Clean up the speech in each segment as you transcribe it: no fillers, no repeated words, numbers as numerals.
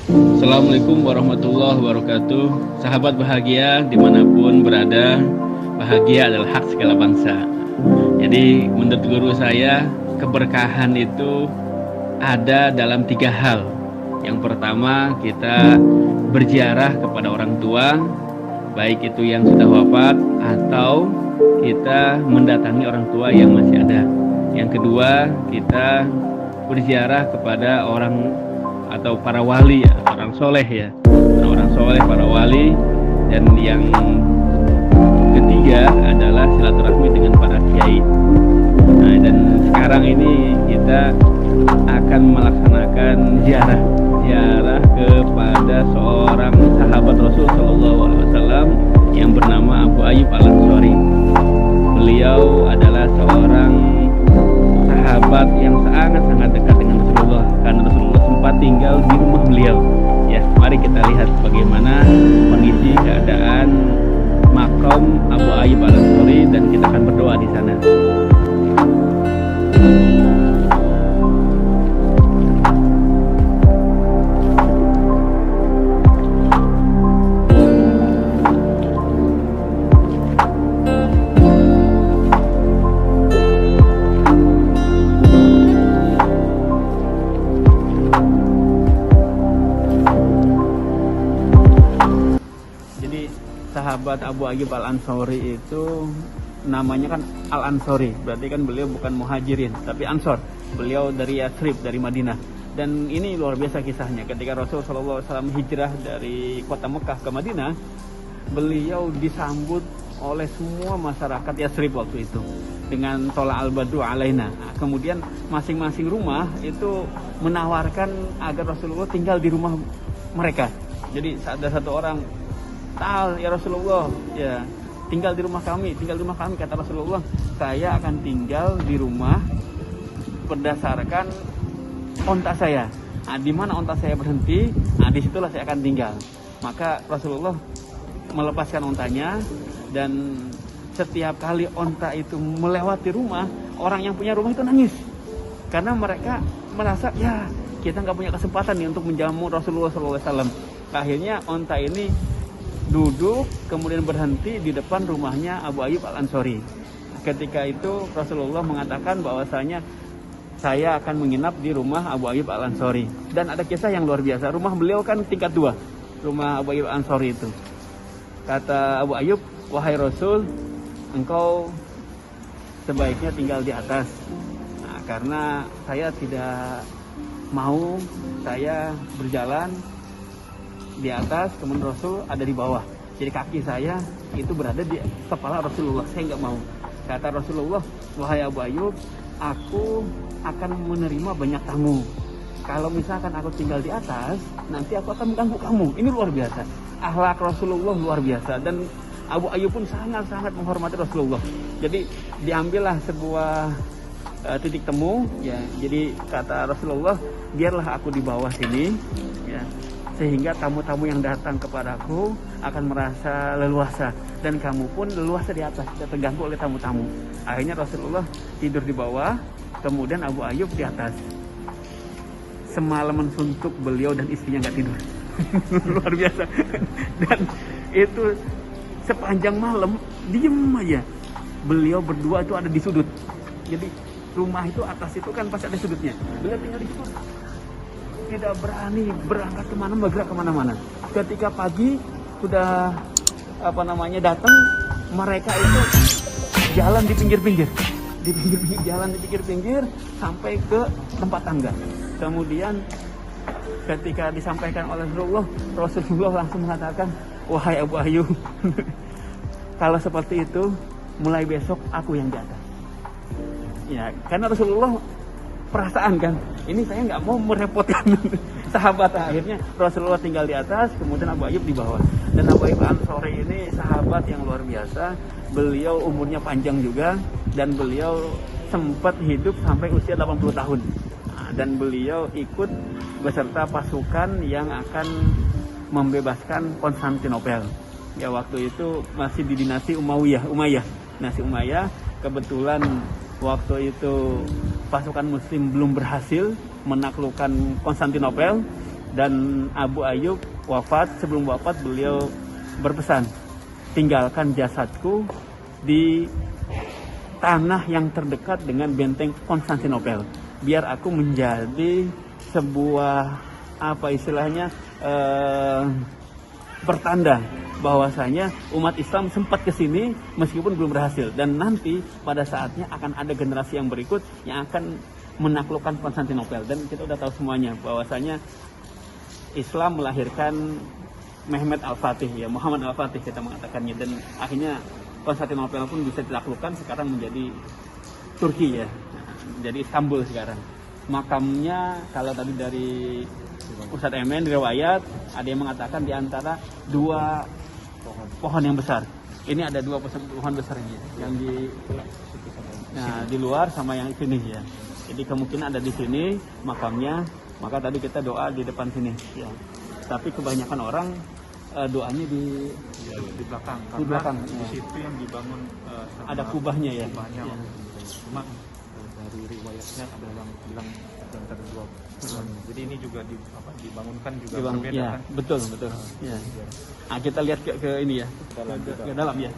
Assalamualaikum warahmatullahi wabarakatuh. Sahabat bahagia dimanapun berada, bahagia adalah hak segala bangsa. Jadi menurut guru saya, keberkahan itu ada dalam 3 hal. Yang pertama, kita berziarah kepada orang tua, baik itu yang sudah wafat atau kita mendatangi orang tua yang masih ada. Yang kedua, kita berziarah kepada orang atau para wali, orang soleh ya, orang soleh, para wali. Dan yang ketiga adalah silaturahmi dengan para kiai. Nah, dan sekarang ini kita akan melaksanakan ziarah kepada seorang sahabat Rasul Shallallahu Alaihi Wasallam yang bernama Abu Ayyub Al Ansori. Beliau adalah seorang sahabat yang sangat dekat dengan Rasulullah, karena Rasulullah sempat tinggal di rumah beliau. Ya, mari kita lihat bagaimana kondisi keadaan makam Abu Ayyub Al Ansori dan kita akan berdoa di sana. Sahabat Abu Ayyub Al Ansori itu namanya kan Al Ansori, berarti kan beliau bukan muhajirin tapi Ansor. Beliau dari Yathrib, dari Madinah. Dan ini luar biasa kisahnya. Ketika Rasul SAW hijrah dari kota Mekah ke Madinah, beliau disambut oleh semua masyarakat Yathrib waktu itu dengan tola al-badru alaina. Kemudian masing-masing rumah itu menawarkan agar Rasulullah tinggal di rumah mereka. Jadi ada satu orang, ya Rasulullah, ya tinggal di rumah kami, kata Rasulullah, saya akan tinggal di rumah berdasarkan onta saya. Nah, di mana onta saya berhenti, nah disitulah saya akan tinggal. Maka Rasulullah melepaskan ontanya, dan setiap kali onta itu melewati rumah, orang yang punya rumah itu nangis, karena mereka merasa ya kita nggak punya kesempatan nih untuk menjamu Rasulullah SAW. Akhirnya onta ini duduk, kemudian berhenti di depan rumahnya Abu Ayyub Al Ansori. Ketika itu Rasulullah mengatakan bahwasanya saya akan menginap di rumah Abu Ayyub Al Ansori. Dan ada kisah yang luar biasa. Rumah beliau kan tingkat 2, rumah Abu Ayyub Al Ansori itu. Kata Abu Ayyub, wahai Rasul, engkau sebaiknya tinggal di atas. Nah, karena saya tidak mau saya berjalan di atas, kemudian Rasul ada di bawah. Jadi kaki saya itu berada di kepala Rasulullah. Saya nggak mau. Kata Rasulullah, wahai Abu Ayyub, aku akan menerima banyak tamu. Kalau misalkan aku tinggal di atas, nanti aku akan mengganggu kamu. Ini luar biasa. Akhlak Rasulullah luar biasa. Dan Abu Ayyub pun sangat menghormati Rasulullah. Jadi diambillah sebuah titik temu. Ya, jadi kata Rasulullah, biarlah aku di bawah sini. Ya, sehingga tamu-tamu yang datang kepadaku akan merasa leluasa, dan kamu pun leluasa di atas, tidak terganggu oleh tamu-tamu. Akhirnya Rasulullah tidur di bawah, kemudian Abu Ayyub di atas. Semalaman suntuk beliau dan istrinya nggak tidur. Luar biasa. Dan itu sepanjang malam diem aja. Beliau berdua itu ada di sudut. Jadi rumah itu atas itu kan pasti ada sudutnya. Beliau tinggal di sudut, tidak berani berangkat bergerak kemana-mana. Ketika pagi sudah datang, mereka itu jalan di pinggir-pinggir, jalan di pinggir-pinggir sampai ke tempat tangga. Kemudian ketika disampaikan oleh Rasulullah langsung mengatakan, wahai Abu Ayyub, kalau seperti itu mulai besok aku yang di atas. Ya, karena Rasulullah perasaan kan, ini saya nggak mau merepotkan sahabat. Akhirnya Rasulullah tinggal di atas, kemudian Abu Ayyub di bawah. Dan Abu Ayyub Ansori ini sahabat yang luar biasa. Beliau umurnya panjang juga, dan beliau sempat hidup sampai usia 80 tahun. Nah, dan beliau ikut beserta pasukan yang akan membebaskan Konstantinopel. Ya, waktu itu masih di dinasti Umayyah. Dinasti Umayyah, kebetulan waktu itu pasukan muslim belum berhasil menaklukkan Konstantinopel. Dan Abu Ayyub wafat, sebelum wafat beliau berpesan, tinggalkan jasadku di tanah yang terdekat dengan benteng Konstantinopel, biar aku menjadi sebuah apa istilahnya pertanda bahwasanya umat Islam sempat ke sini meskipun belum berhasil, dan nanti pada saatnya akan ada generasi yang berikut yang akan menaklukkan Konstantinopel. Dan kita udah tahu semuanya bahwasanya Islam melahirkan Mehmed Al-Fatih, ya Muhammad Al-Fatih kita mengatakannya, dan akhirnya Konstantinopel pun bisa dilaklukkan, sekarang menjadi Turki ya, jadi Istanbul sekarang. Makamnya kalau tadi dari Ustadz Emen riwayat ada yang mengatakan di antara dua pohon yang besar. Ini ada dua pohon besar ini, yang di luar sama yang sini ya. Jadi kemungkinan ada di sini makamnya. Maka tadi kita doa di depan sini ya. Tapi kebanyakan orang doanya di belakang. Di belakang. Di situ yang dibangun ada kubahnya ya. Kubahnya. Ya. Cuma dari riwayatnya ada yang bilang antara dua. Jadi ini juga dibangunkan juga berbeda ya, kan? Betul. Ya. Nah, kita lihat ke ini ya. Ke dalam ya.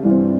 Thank you.